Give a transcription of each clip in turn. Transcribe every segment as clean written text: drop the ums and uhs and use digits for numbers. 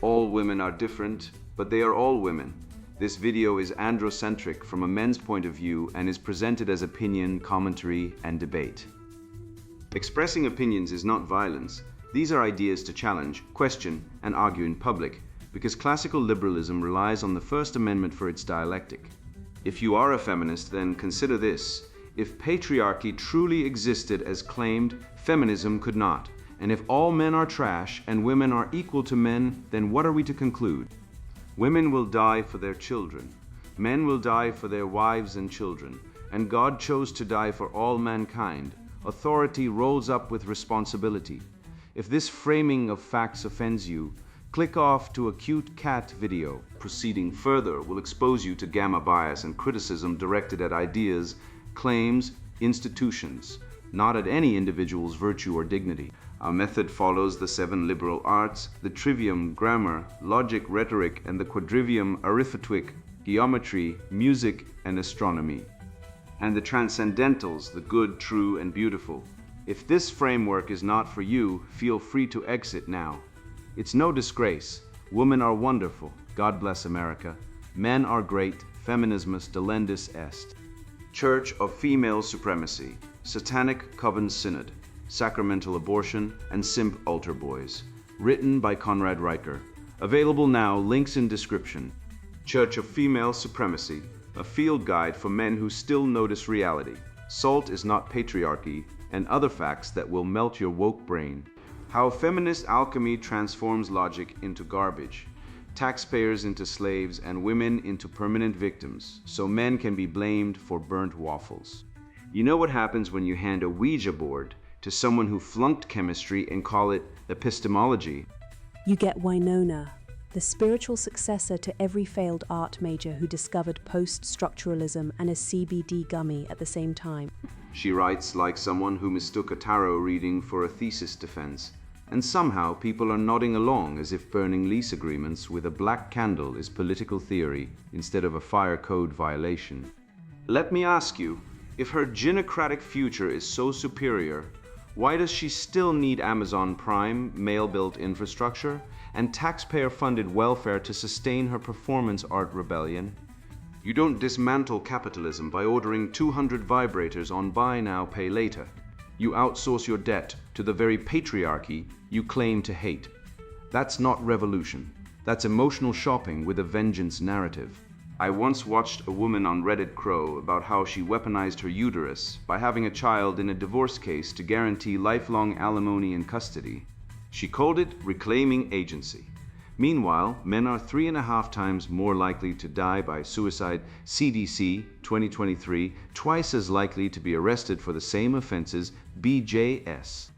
All women are different, but they are all women. This video is androcentric from a men's point of view and is presented as opinion, commentary, and debate. Expressing opinions is not violence. These are ideas to challenge, question, and argue in public, because classical liberalism relies on the First Amendment for its dialectic. If you are a feminist, then consider this. If patriarchy truly existed as claimed, feminism could not. And if all men are trash and women are equal to men, then what are we to conclude? Women will die for their children. Men will die for their wives and children. And God chose to die for all mankind. Authority rolls up with responsibility. If this framing of facts offends you, click off to a cute cat video. Proceeding further will expose you to gamma bias and criticism directed at ideas, claims, institutions, not at any individual's virtue or dignity. Our method follows the 7 liberal arts, the trivium, grammar, logic, rhetoric, and the quadrivium, arithmetic, geometry, music, and astronomy. And the transcendentals, the good, true, and beautiful. If this framework is not for you, feel free to exit now. It's no disgrace. Women are wonderful. God bless America. Men are great. Feminismus delendus est. Church of Female Supremacy. Satanic Coven Synod. Sacramental Abortion, and Simp Altar Boys. Written by Conrad Riker. Available now, links in description. Church of Female Supremacy, a field guide for men who still notice reality. Salt is not patriarchy, and other facts that will melt your woke brain. How feminist alchemy transforms logic into garbage. Taxpayers into slaves and women into permanent victims, so men can be blamed for burnt waffles. You know what happens when you hand a Ouija board to someone who flunked chemistry and call it epistemology? You get Winona, the spiritual successor to every failed art major who discovered post-structuralism and a CBD gummy at the same time. She writes like someone who mistook a tarot reading for a thesis defense. And somehow people are nodding along as if burning lease agreements with a black candle is political theory instead of a fire code violation. Let me ask you, if her ginocratic future is so superior, why does she still need Amazon Prime, male-built infrastructure, and taxpayer-funded welfare to sustain her performance art rebellion? You don't dismantle capitalism by ordering 200 vibrators on buy now, pay later. You outsource your debt to the very patriarchy you claim to hate. That's not revolution. That's emotional shopping with a vengeance narrative. I once watched a woman on Reddit crow about how she weaponized her uterus by having a child in a divorce case to guarantee lifelong alimony and custody. She called it reclaiming agency. Meanwhile, men are 3.5 times more likely to die by suicide. CDC 2023, twice as likely to be arrested for the same offenses, BJS,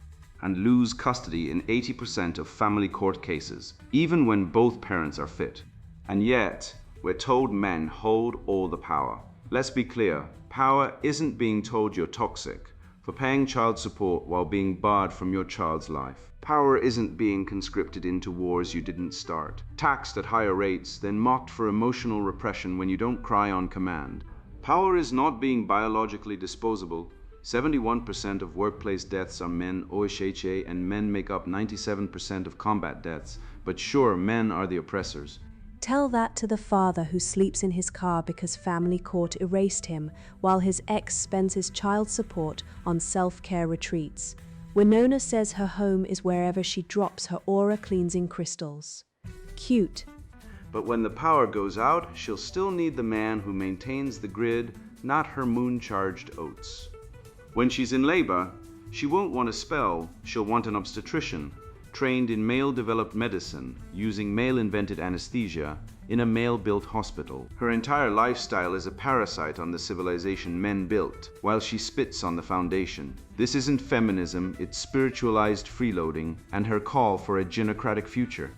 and lose custody in 80% of family court cases, even when both parents are fit. And yet, we're told men hold all the power. Let's be clear, power isn't being told you're toxic for paying child support while being barred from your child's life. Power isn't being conscripted into wars you didn't start, taxed at higher rates, then mocked for emotional repression when you don't cry on command. Power is not being biologically disposable. 71% of workplace deaths are men, OHHA, and men make up 97% of combat deaths. But sure, men are the oppressors. Tell that to the father who sleeps in his car because family court erased him while his ex spends his child support on self-care retreats. Winona says her home is wherever she drops her aura-cleansing crystals. Cute. But when the power goes out, she'll still need the man who maintains the grid, not her moon-charged oats. When she's in labor, she won't want a spell, she'll want an obstetrician, trained in male-developed medicine, using male-invented anesthesia, in a male-built hospital. Her entire lifestyle is a parasite on the civilization men built, while she spits on the foundation. This isn't feminism, it's spiritualized freeloading, and her call for a ginocratic future.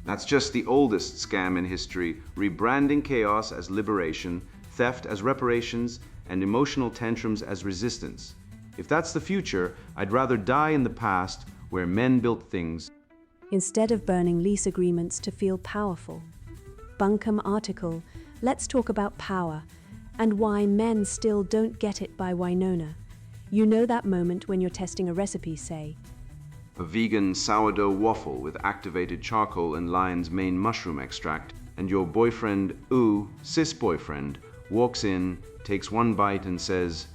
That's just the oldest scam in history, rebranding chaos as liberation, theft as reparations, and emotional tantrums as resistance. If that's the future, I'd rather die in the past where men built things, instead of burning lease agreements to feel powerful. Bunkum article, let's talk about power and why men still don't get it by Winona. You know that moment when you're testing a recipe, say, a vegan sourdough waffle with activated charcoal and lion's mane mushroom extract, and your boyfriend, cis boyfriend, walks in, takes one bite and says,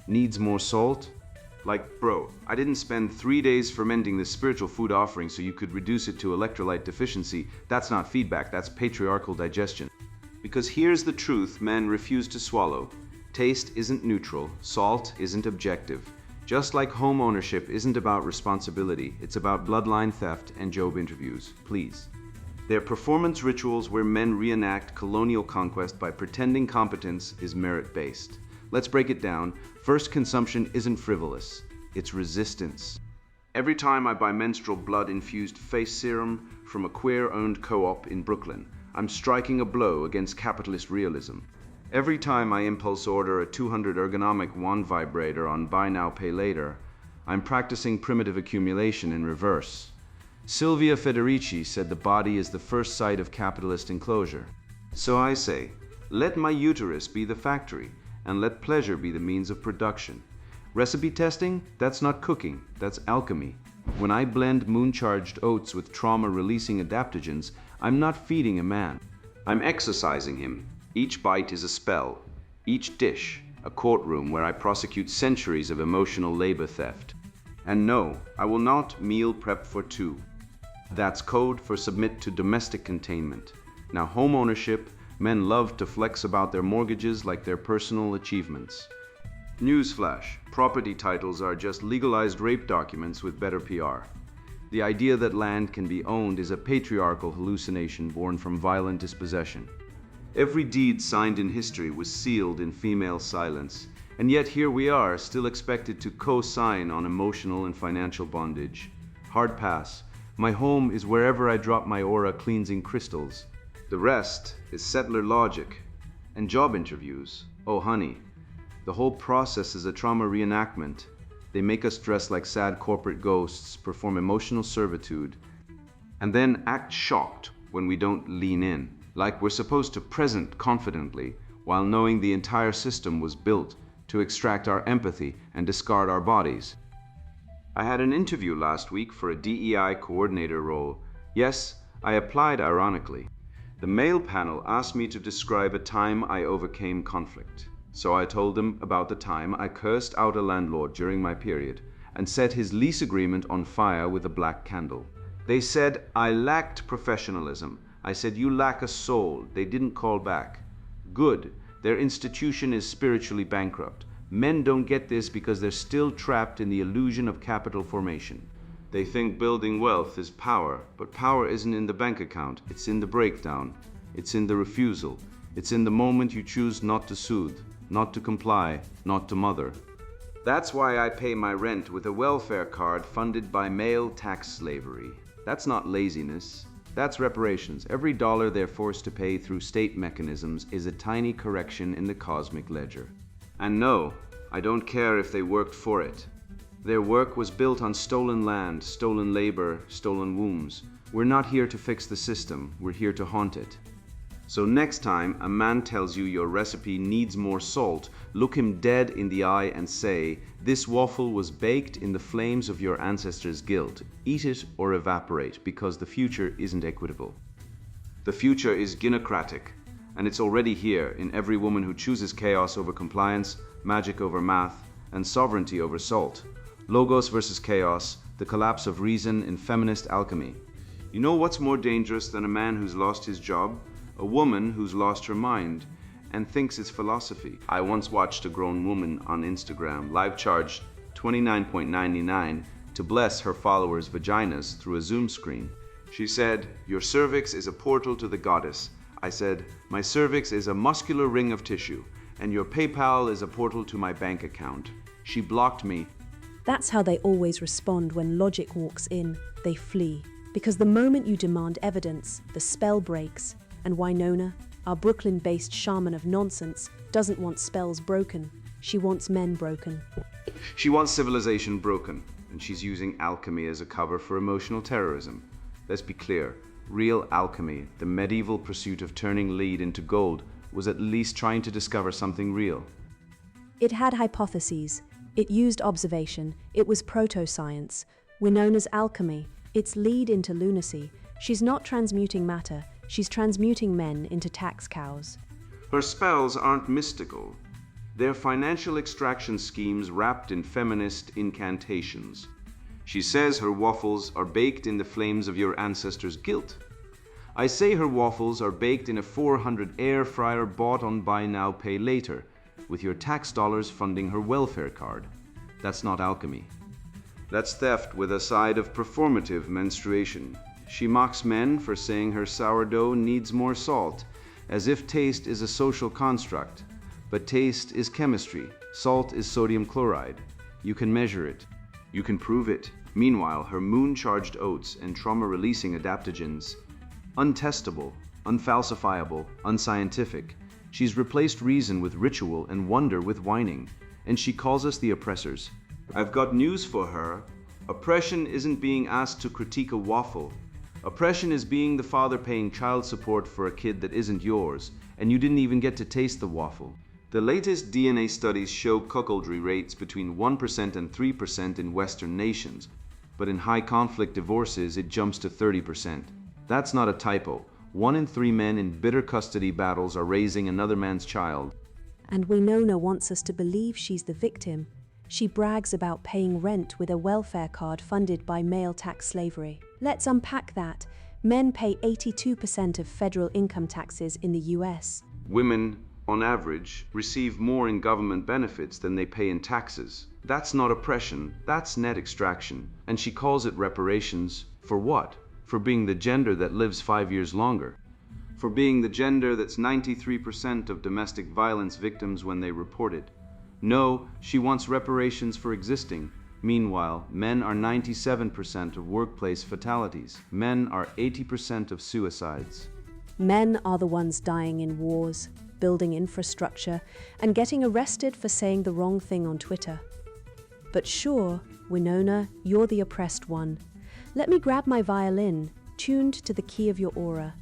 "Needs more salt?" Like, bro, I didn't spend 3 days fermenting this spiritual food offering so you could reduce it to electrolyte deficiency. That's not feedback, that's patriarchal digestion. Because here's the truth men refuse to swallow. Taste isn't neutral, salt isn't objective. Just like home ownership isn't about responsibility, it's about bloodline theft and job interviews. Please. They're performance rituals where men reenact colonial conquest by pretending competence is merit-based. Let's break it down. First, consumption isn't frivolous, it's resistance. Every time I buy menstrual blood-infused face serum from a queer-owned co-op in Brooklyn, I'm striking a blow against capitalist realism. Every time I impulse order a 200 ergonomic wand vibrator on Buy Now Pay Later, I'm practicing primitive accumulation in reverse. Silvia Federici said the body is the first site of capitalist enclosure. So I say, let my uterus be the factory, and let pleasure be the means of production. Recipe testing? That's not cooking, that's alchemy. When I blend moon-charged oats with trauma-releasing adaptogens, I'm not feeding a man. I'm exercising him. Each bite is a spell. Each dish, a courtroom where I prosecute centuries of emotional labor theft. And no, I will not meal prep for two. That's code for submit to domestic containment. Now, home ownership, men love to flex about their mortgages like their personal achievements. Newsflash, property titles are just legalized rape documents with better PR. The idea that land can be owned is a patriarchal hallucination born from violent dispossession. Every deed signed in history was sealed in female silence, and yet here we are, still expected to co-sign on emotional and financial bondage. Hard pass. My home is wherever I drop my aura cleansing crystals. The rest is settler logic. And job interviews. Oh honey, the whole process is a trauma reenactment. They make us dress like sad corporate ghosts, perform emotional servitude, and then act shocked when we don't lean in. Like we're supposed to present confidently while knowing the entire system was built to extract our empathy and discard our bodies. I had an interview last week for a DEI coordinator role. Yes, I applied ironically. The male panel asked me to describe a time I overcame conflict. So I told them about the time I cursed out a landlord during my period and set his lease agreement on fire with a black candle. They said I lacked professionalism. I said, you lack a soul. They didn't call back. Good. Their institution is spiritually bankrupt. Men don't get this because they're still trapped in the illusion of capital formation. They think building wealth is power, but power isn't in the bank account. It's in the breakdown. It's in the refusal. It's in the moment you choose not to soothe, not to comply, not to mother. That's why I pay my rent with a welfare card funded by male tax slavery. That's not laziness. That's reparations. Every dollar they're forced to pay through state mechanisms is a tiny correction in the cosmic ledger. And no, I don't care if they worked for it. Their work was built on stolen land, stolen labor, stolen wombs. We're not here to fix the system, we're here to haunt it. So next time a man tells you your recipe needs more salt, look him dead in the eye and say, this waffle was baked in the flames of your ancestors' guilt. Eat it or evaporate, because the future isn't equitable. The future is gynocratic, and it's already here in every woman who chooses chaos over compliance, magic over math, and sovereignty over salt. Logos versus chaos, the collapse of reason in feminist alchemy. You know what's more dangerous than a man who's lost his job? A woman who's lost her mind and thinks it's philosophy. I once watched a grown woman on Instagram live charge $29.99 to bless her followers' vaginas through a Zoom screen. She said, your cervix is a portal to the goddess. I said, my cervix is a muscular ring of tissue, and your PayPal is a portal to my bank account. She blocked me. That's how they always respond when logic walks in. They flee. Because the moment you demand evidence, the spell breaks. And Winona, our Brooklyn-based shaman of nonsense, doesn't want spells broken. She wants men broken. She wants civilization broken, and she's using alchemy as a cover for emotional terrorism. Let's be clear, real alchemy, the medieval pursuit of turning lead into gold, was at least trying to discover something real. It had hypotheses. It used observation. It was proto-science. Winona's alchemy, its lead into lunacy. She's not transmuting matter, she's transmuting men into tax cows. Her spells aren't mystical. They're financial extraction schemes wrapped in feminist incantations. She says her waffles are baked in the flames of your ancestors' guilt. I say her waffles are baked in a 400 air fryer bought on buy now, pay later, with your tax dollars funding her welfare card. That's not alchemy. That's theft with a side of performative menstruation. She mocks men for saying her sourdough needs more salt, as if taste is a social construct. But taste is chemistry. Salt is sodium chloride. You can measure it. You can prove it. Meanwhile, her moon-charged oats and trauma-releasing adaptogens, untestable, unfalsifiable, unscientific. She's replaced reason with ritual and wonder with whining, and she calls us the oppressors. I've got news for her. Oppression isn't being asked to critique a waffle. Oppression is being the father paying child support for a kid that isn't yours, and you didn't even get to taste the waffle. The latest DNA studies show cuckoldry rates between 1% and 3% in Western nations, but in high-conflict divorces it jumps to 30%. That's not a typo. 1 in 3 men in bitter custody battles are raising another man's child. And Winona wants us to believe she's the victim. She brags about paying rent with a welfare card funded by male tax slavery. Let's unpack that. Men pay 82% of federal income taxes in the US. Women, on average, receive more in government benefits than they pay in taxes. That's not oppression, that's net extraction. And she calls it reparations. For what? For being the gender that lives 5 years longer. For being the gender that's 93% of domestic violence victims when they report it. No, she wants reparations for existing. Meanwhile, men are 97% of workplace fatalities. Men are 80% of suicides. Men are the ones dying in wars, building infrastructure, and getting arrested for saying the wrong thing on Twitter. But sure, Winona, you're the oppressed one. Let me grab my violin, tuned to the key of your aura.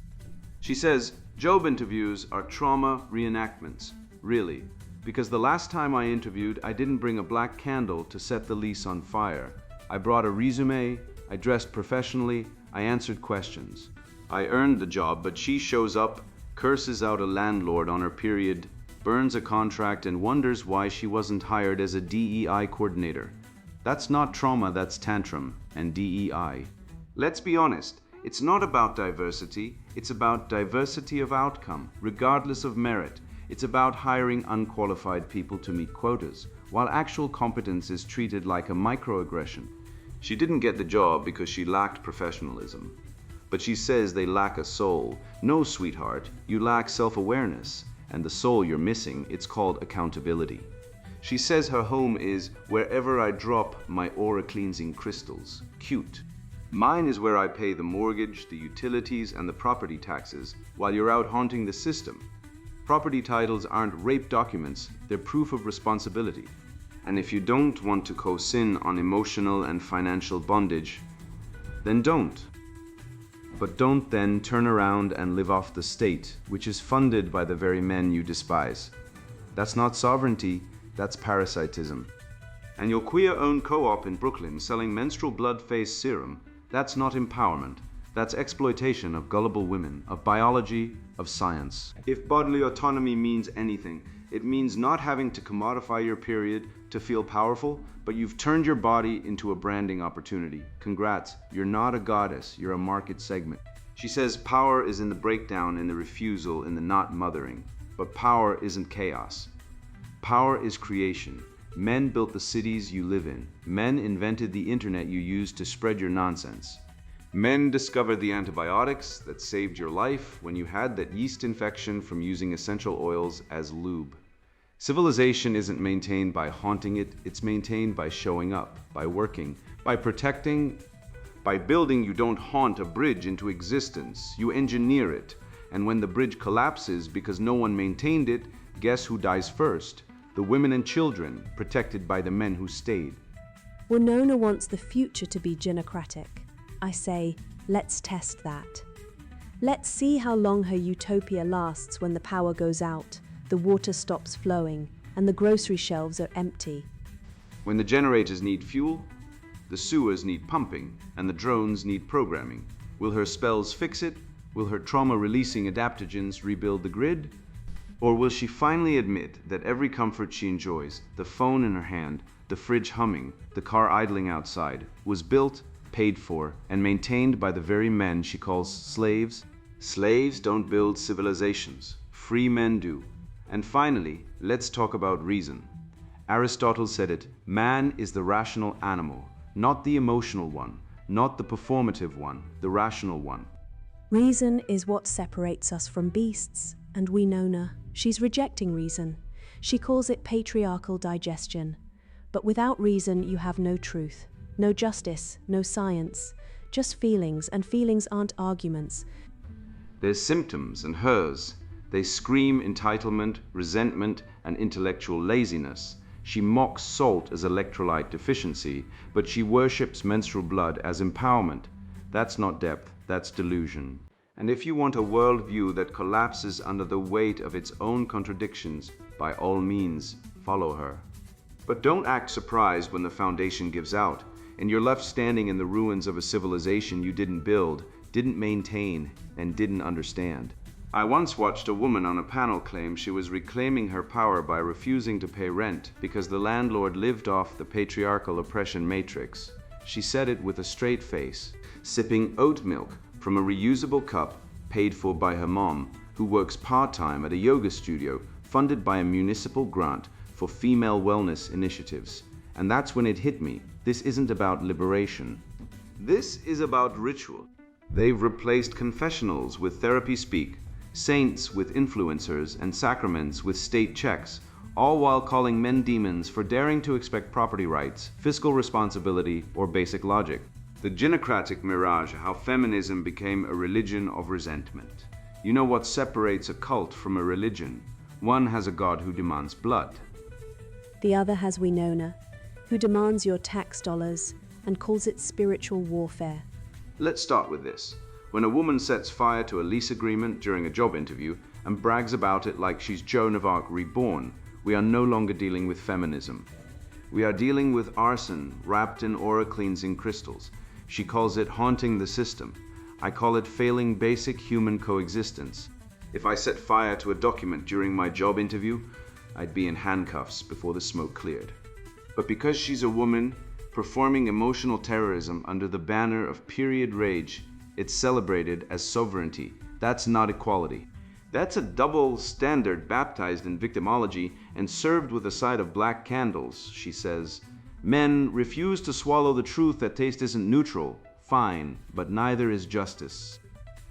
She says, job interviews are trauma reenactments. Really. Because the last time I interviewed, I didn't bring a black candle to set the lease on fire. I brought a resume, I dressed professionally, I answered questions. I earned the job, but she shows up, curses out a landlord on her period, burns a contract, and wonders why she wasn't hired as a DEI coordinator. That's not trauma, that's tantrum and DEI. Let's be honest, it's not about diversity, it's about diversity of outcome, regardless of merit. It's about hiring unqualified people to meet quotas, while actual competence is treated like a microaggression. She didn't get the job because she lacked professionalism. But she says they lack a soul. No, sweetheart, you lack self-awareness. And the soul you're missing, it's called accountability. She says her home is wherever I drop my aura-cleansing crystals. Cute. Mine is where I pay the mortgage, the utilities, and the property taxes, while you're out haunting the system. Property titles aren't rape documents, they're proof of responsibility. And if you don't want to co-sin on emotional and financial bondage, then don't. But don't then turn around and live off the state, which is funded by the very men you despise. That's not sovereignty, that's parasitism. And your queer-owned co-op in Brooklyn selling menstrual blood phase serum, that's not empowerment. That's exploitation of gullible women, of biology, of science. If bodily autonomy means anything, it means not having to commodify your period to feel powerful, but you've turned your body into a branding opportunity. Congrats, you're not a goddess, you're a market segment. She says power is in the breakdown, in the refusal, in the not mothering. But power isn't chaos. Power is creation. Men built the cities you live in. Men invented the internet you use to spread your nonsense. Men discovered the antibiotics that saved your life when you had that yeast infection from using essential oils as lube. Civilization isn't maintained by haunting it, it's maintained by showing up, by working, by protecting. By building, you don't haunt a bridge into existence, you engineer it. And when the bridge collapses because no one maintained it, guess who dies first? The women and children, protected by the men who stayed. Winona wants the future to be genocratic. I say, let's test that. Let's see how long her utopia lasts when the power goes out, the water stops flowing, and the grocery shelves are empty. When the generators need fuel, the The sewers need pumping, and the drones need programming. Will her spells fix it? Will her trauma-releasing adaptogens rebuild the grid? Or will she finally admit that every comfort she enjoys, the phone in her hand, the fridge humming, the car idling outside, was built, paid for, and maintained by the very men she calls slaves? Slaves don't build civilizations. Free men do. And finally, let's talk about reason. Aristotle said it, man is the rational animal, not the emotional one, not the performative one, the rational one. Reason is what separates us from beasts, and we know Nona. She's rejecting reason. She calls it patriarchal digestion. But without reason, you have no truth, no justice, no science, just feelings, and feelings aren't arguments. There's symptoms and hers. They scream entitlement, resentment, and intellectual laziness. She mocks salt as electrolyte deficiency, but she worships menstrual blood as empowerment. That's not depth, that's delusion. And if you want a worldview that collapses under the weight of its own contradictions, by all means, follow her. But don't act surprised when the foundation gives out, and you're left standing in the ruins of a civilization you didn't build, didn't maintain, and didn't understand. I once watched a woman on a panel claim she was reclaiming her power by refusing to pay rent because the landlord lived off the patriarchal oppression matrix. She said it with a straight face, sipping oat milk from a reusable cup paid for by her mom, who works part-time at a yoga studio funded by a municipal grant for female wellness initiatives. And that's when it hit me. This isn't about liberation. This is about ritual. They've replaced confessionals with therapy speak, saints with influencers, and sacraments with state checks, all while calling men demons for daring to expect property rights, fiscal responsibility, or basic logic. The gynocratic mirage, how feminism became a religion of resentment. You know what separates a cult from a religion? One has a god who demands blood. The other has Winona, who demands your tax dollars and calls it spiritual warfare. Let's start with this. When a woman sets fire to a lease agreement during a job interview and brags about it like she's Joan of Arc reborn, we are no longer dealing with feminism. We are dealing with arson wrapped in aura-cleansing crystals. She calls it haunting the system. I call it failing basic human coexistence. If I set fire to a document during my job interview, I'd be in handcuffs before the smoke cleared. But because she's a woman performing emotional terrorism under the banner of period rage, it's celebrated as sovereignty. That's not equality. That's a double standard baptized in victimology and served with a side of black candles, she says. Men refuse to swallow the truth that taste isn't neutral. Fine, but neither is justice.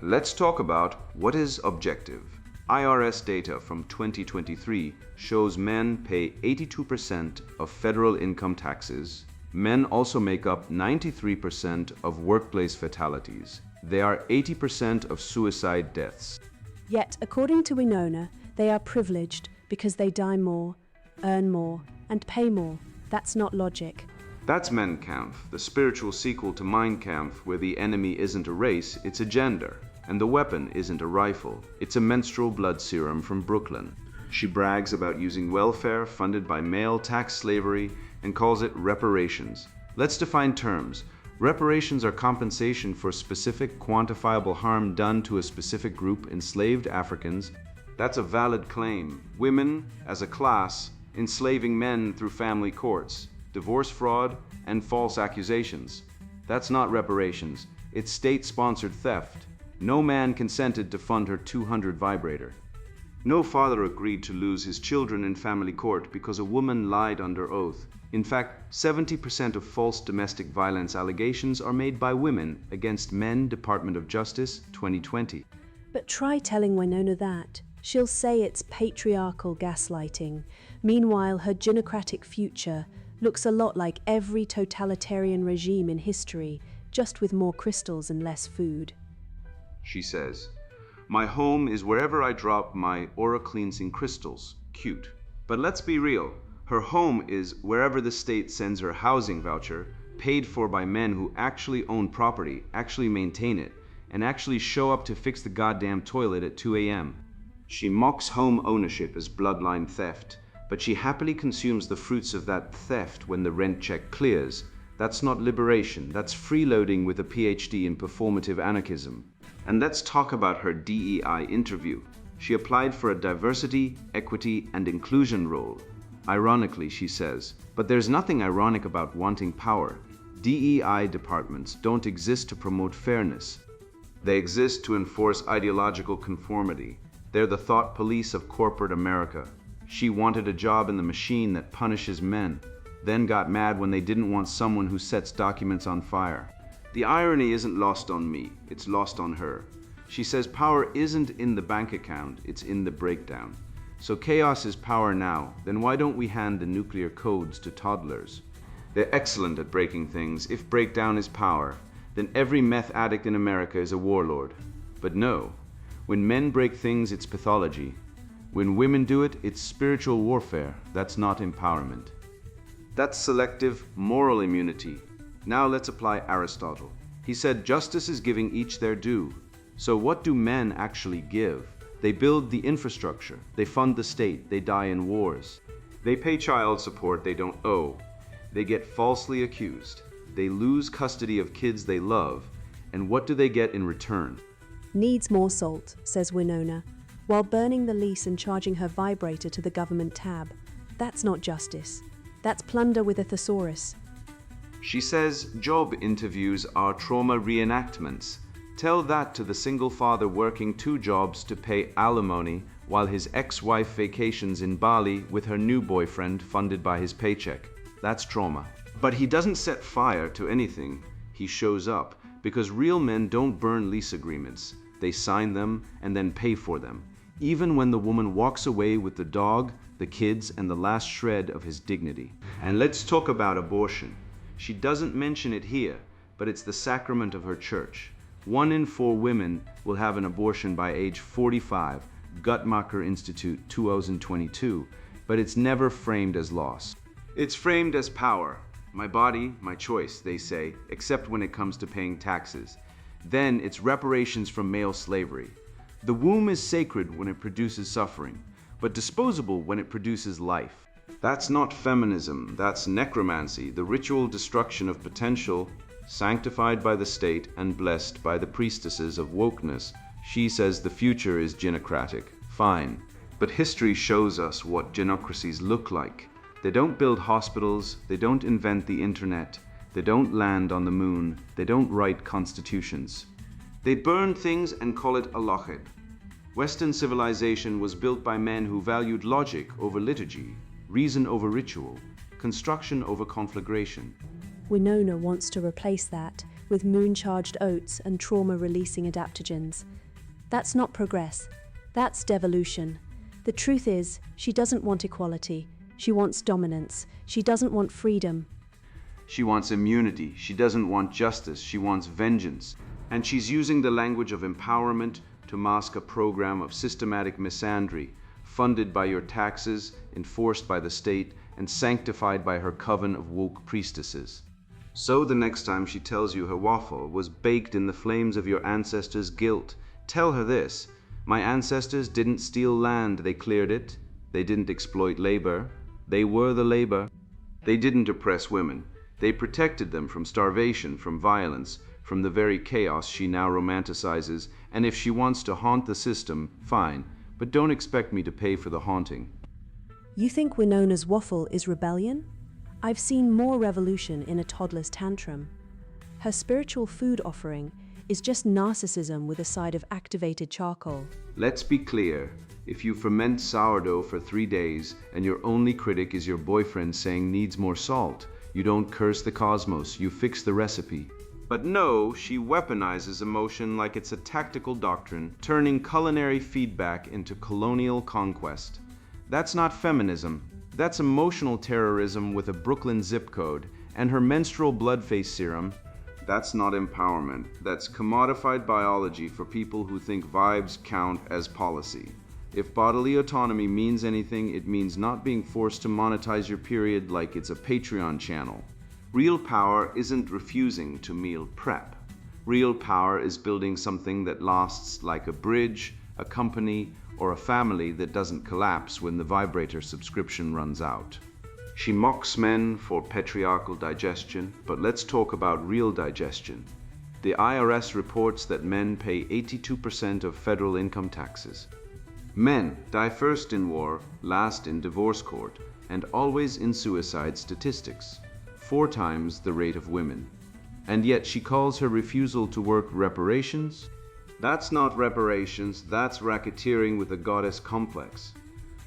Let's talk about what is objective. IRS data from 2023 shows men pay 82% of federal income taxes. Men also make up 93% of workplace fatalities. They are 80% of suicide deaths. Yet, according to Winona, they are privileged because they die more, earn more, and pay more. That's not logic. That's Mein Kampf, the spiritual sequel to Mein Kampf, where the enemy isn't a race, it's a gender. And the weapon isn't a rifle, it's a menstrual blood serum from Brooklyn. She brags about using welfare funded by male tax slavery and calls it reparations. Let's define terms. Reparations are compensation for specific quantifiable harm done to a specific group enslaved Africans. That's a valid claim. Women, as a class, enslaving men through family courts, divorce fraud, and false accusations. That's not reparations, it's state-sponsored theft. No man consented to fund her 200 vibrator. No father agreed to lose his children in family court because a woman lied under oath. In fact, 70% of false domestic violence allegations are made by women against men. Department of Justice, 2020. But try telling Winona that. She'll say it's patriarchal gaslighting. Meanwhile, her gynocratic future looks a lot like every totalitarian regime in history, just with more crystals and less food. She says, "My home is wherever I drop my aura-cleansing crystals." Cute. But let's be real. Her home is wherever the state sends her housing voucher, paid for by men who actually own property, actually maintain it, and actually show up to fix the goddamn toilet at 2 a.m. She mocks home ownership as bloodline theft, but she happily consumes the fruits of that theft when the rent check clears. That's not liberation, that's freeloading with a PhD in performative anarchism. And let's talk about her DEI interview. She applied for a diversity, equity, and inclusion role. Ironically, she says, but there's nothing ironic about wanting power. DEI departments don't exist to promote fairness. They exist to enforce ideological conformity. They're the thought police of corporate America. She wanted a job in the machine that punishes men, then got mad when they didn't want someone who sets documents on fire. The irony isn't lost on me, it's lost on her. She says power isn't in the bank account, it's in the breakdown. So chaos is power now, then why don't we hand the nuclear codes to toddlers? They're excellent at breaking things. If breakdown is power, then every meth addict in America is a warlord. But no, when men break things, it's pathology. When women do it, it's spiritual warfare. That's not empowerment. That's selective moral immunity. Now let's apply Aristotle. He said justice is giving each their due. So what do men actually give? They build the infrastructure, they fund the state, they die in wars. They pay child support they don't owe. They get falsely accused. They lose custody of kids they love. And what do they get in return? Needs more salt, says Winona, while burning the lease and charging her vibrator to the government tab. That's not justice. That's plunder with a thesaurus. She says job interviews are trauma reenactments. Tell that to the single father working 2 jobs to pay alimony while his ex-wife vacations in Bali with her new boyfriend funded by his paycheck. That's trauma. But he doesn't set fire to anything. He shows up because real men don't burn lease agreements. They sign them and then pay for them, even when the woman walks away with the dog, the kids, and the last shred of his dignity. And let's talk about abortion. She doesn't mention it here, but it's the sacrament of her church. 1 in 4 women will have an abortion by age 45, Guttmacher Institute 2022, but it's never framed as loss. It's framed as power. My body, my choice, they say, except when it comes to paying taxes. Then it's reparations from male slavery. The womb is sacred when it produces suffering, but disposable when it produces life. That's not feminism, that's necromancy, the ritual destruction of potential, sanctified by the state and blessed by the priestesses of wokeness. She says the future is genocratic. Fine. But history shows us what genocracies look like. They don't build hospitals, they don't invent the internet, they don't land on the moon, they don't write constitutions. They burn things and call it a lochet. Western civilization was built by men who valued logic over liturgy, reason over ritual, construction over conflagration. Winona wants to replace that with moon-charged oats and trauma-releasing adaptogens. That's not progress. That's devolution. The truth is, she doesn't want equality. She wants dominance. She doesn't want freedom. She wants immunity. She doesn't want justice. She wants vengeance. And she's using the language of empowerment to mask a program of systematic misandry, funded by your taxes, enforced by the state, and sanctified by her coven of woke priestesses. So the next time she tells you her waffle was baked in the flames of your ancestors' guilt, tell her this: my ancestors didn't steal land, they cleared it. They didn't exploit labor. They were the labor. They didn't oppress women. They protected them from starvation, from violence, from the very chaos she now romanticizes. And if she wants to haunt the system, fine, but don't expect me to pay for the haunting. You think Winona's waffle is rebellion? I've seen more revolution in a toddler's tantrum. Her spiritual food offering is just narcissism with a side of activated charcoal. Let's be clear. If you ferment sourdough for 3 days and your only critic is your boyfriend saying needs more salt, you don't curse the cosmos, you fix the recipe. But no, she weaponizes emotion like it's a tactical doctrine, turning culinary feedback into colonial conquest. That's not feminism. That's emotional terrorism with a Brooklyn zip code, and her menstrual blood-face serum. That's not empowerment. That's commodified biology for people who think vibes count as policy. If bodily autonomy means anything, it means not being forced to monetize your period like it's a Patreon channel. Real power isn't refusing to meal prep. Real power is building something that lasts, like a bridge, a company, or a family that doesn't collapse when the vibrator subscription runs out. She mocks men for patriarchal digestion, but let's talk about real digestion. The IRS reports that men pay 82% of federal income taxes. Men die first in war, last in divorce court, and always in suicide statistics, 4 times the rate of women. And yet she calls her refusal to work reparations? That's not reparations, that's racketeering with a goddess complex.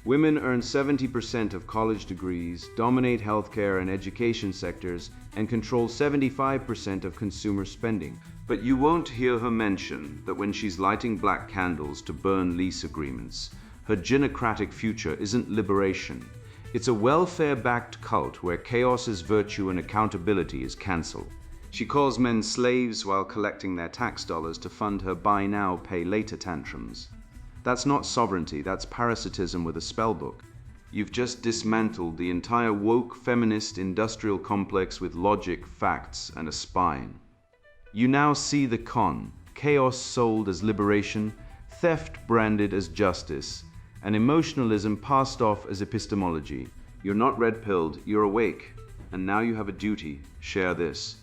Women earn 70% of college degrees, dominate healthcare and education sectors, and control 75% of consumer spending. But you won't hear her mention that when she's lighting black candles to burn lease agreements, her gynocratic future isn't liberation. It's a welfare-backed cult where chaos is virtue and accountability is cancelled. She calls men slaves while collecting their tax dollars to fund her buy now, pay later tantrums. That's not sovereignty, that's parasitism with a spellbook. You've just dismantled the entire woke feminist industrial complex with logic, facts, and a spine. You now see the con, chaos sold as liberation, theft branded as justice, and emotionalism passed off as epistemology. You're not red-pilled, you're awake. And now you have a duty. Share this.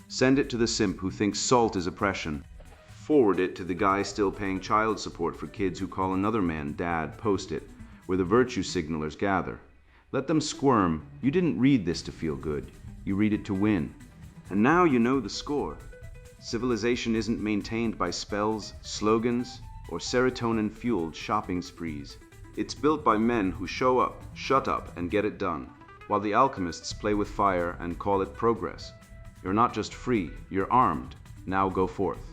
Send it to the simp who thinks salt is oppression. Forward it to the guy still paying child support for kids who call another man dad. Post it, where the virtue signalers gather. Let them squirm. You didn't read this to feel good. You read it to win. And now you know the score. Civilization isn't maintained by spells, slogans, or serotonin-fueled shopping sprees. It's built by men who show up, shut up, and get it done, while the alchemists play with fire and call it progress. You're not just free, you're armed. Now go forth.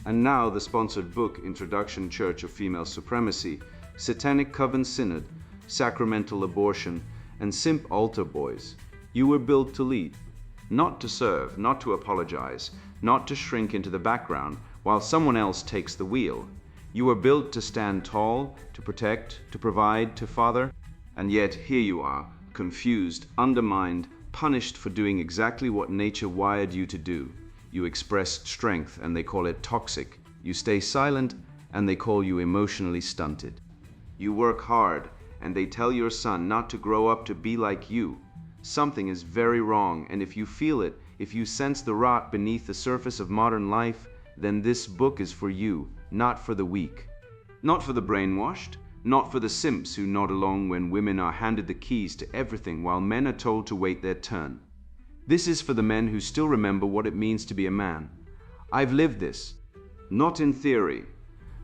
And now the sponsored book, Introduction Church of Female Supremacy, Satanic Coven Synod, Sacramental Abortion, and Simp Altar Boys. You were built to lead, not to serve, not to apologize, not to shrink into the background while someone else takes the wheel. You were built to stand tall, to protect, to provide, to father, and yet here you are, confused, undermined, punished for doing exactly what nature wired you to do. You express strength and they call it toxic. You stay silent and they call you emotionally stunted. You work hard and they tell your son not to grow up to be like you. Something is very wrong, and if you feel it, if you sense the rot beneath the surface of modern life, then this book is for you, not for the weak. Not for the brainwashed, not for the simps who nod along when women are handed the keys to everything while men are told to wait their turn. This is for the men who still remember what it means to be a man. I've lived this, not in theory,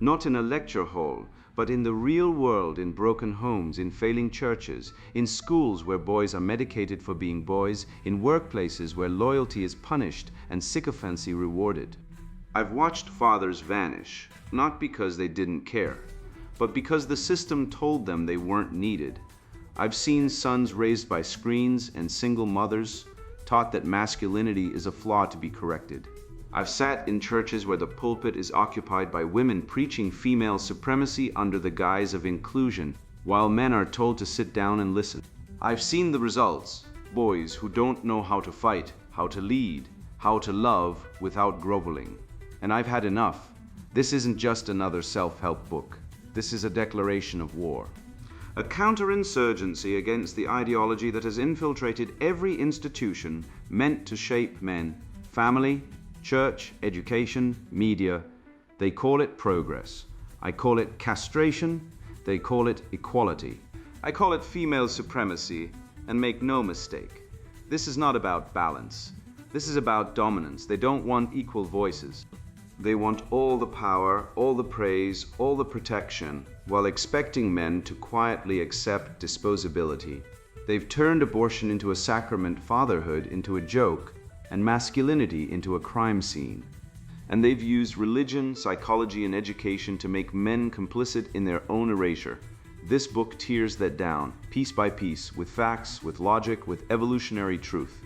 not in a lecture hall, but in the real world, in broken homes, in failing churches, in schools where boys are medicated for being boys, in workplaces where loyalty is punished and sycophancy rewarded. I've watched fathers vanish, not because they didn't care, but because the system told them they weren't needed. I've seen sons raised by screens and single mothers taught that masculinity is a flaw to be corrected. I've sat in churches where the pulpit is occupied by women preaching female supremacy under the guise of inclusion, while men are told to sit down and listen. I've seen the results: boys who don't know how to fight, how to lead, how to love without groveling. And I've had enough. This isn't just another self-help book. This is a declaration of war. A counterinsurgency against the ideology that has infiltrated every institution meant to shape men: family, church, education, media. They call it progress. I call it castration. They call it equality. I call it female supremacy. And make no mistake, this is not about balance. This is about dominance. They don't want equal voices. They want all the power, all the praise, all the protection, while expecting men to quietly accept disposability. They've turned abortion into a sacrament, fatherhood into a joke, and masculinity into a crime scene. And they've used religion, psychology, and education to make men complicit in their own erasure. This book tears that down, piece by piece, with facts, with logic, with evolutionary truth.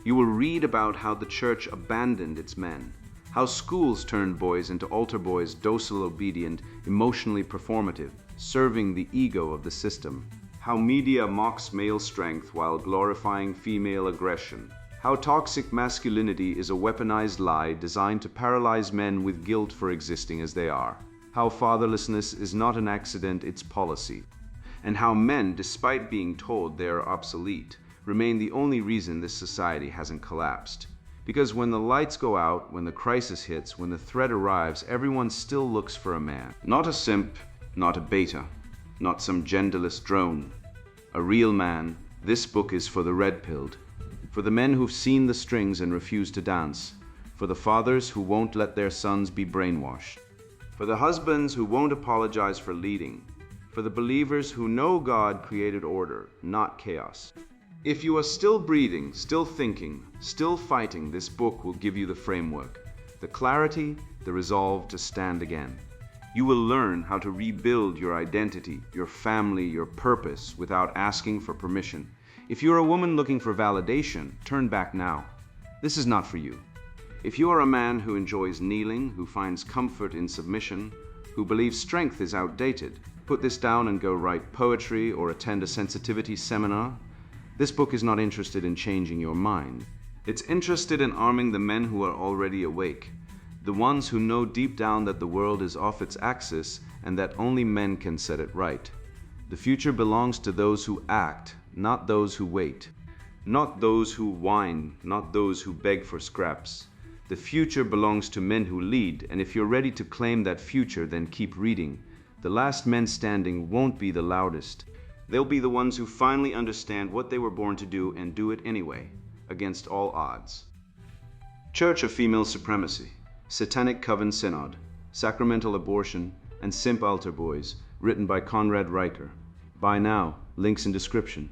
You will read about how the church abandoned its men, how schools turned boys into altar boys, docile, obedient, emotionally performative, serving the ego of the system, how media mocks male strength while glorifying female aggression, how toxic masculinity is a weaponized lie designed to paralyze men with guilt for existing as they are, how fatherlessness is not an accident, it's policy, and how men, despite being told they are obsolete, remain the only reason this society hasn't collapsed. Because when the lights go out, when the crisis hits, when the threat arrives, everyone still looks for a man. Not a simp, not a beta, not some genderless drone. A real man. This book is for the red-pilled, for the men who've seen the strings and refuse to dance, for the fathers who won't let their sons be brainwashed, for the husbands who won't apologize for leading, for the believers who know God created order, not chaos. If you are still breathing, still thinking, still fighting, this book will give you the framework, the clarity, the resolve to stand again. You will learn how to rebuild your identity, your family, your purpose without asking for permission. If you're a woman looking for validation, turn back now. This is not for you. If you are a man who enjoys kneeling, who finds comfort in submission, who believes strength is outdated, put this down and go write poetry or attend a sensitivity seminar. This book is not interested in changing your mind. It's interested in arming the men who are already awake, the ones who know deep down that the world is off its axis and that only men can set it right. The future belongs to those who act, not those who wait. Not those who whine, not those who beg for scraps. The future belongs to men who lead, and if you're ready to claim that future, then keep reading. The last men standing won't be the loudest. They'll be the ones who finally understand what they were born to do and do it anyway, against all odds. Church of Female Supremacy, Satanic Coven Synod, Sacramental Abortion, and Simp Altar Boys, written by Conrad Riker. Buy now, links in description.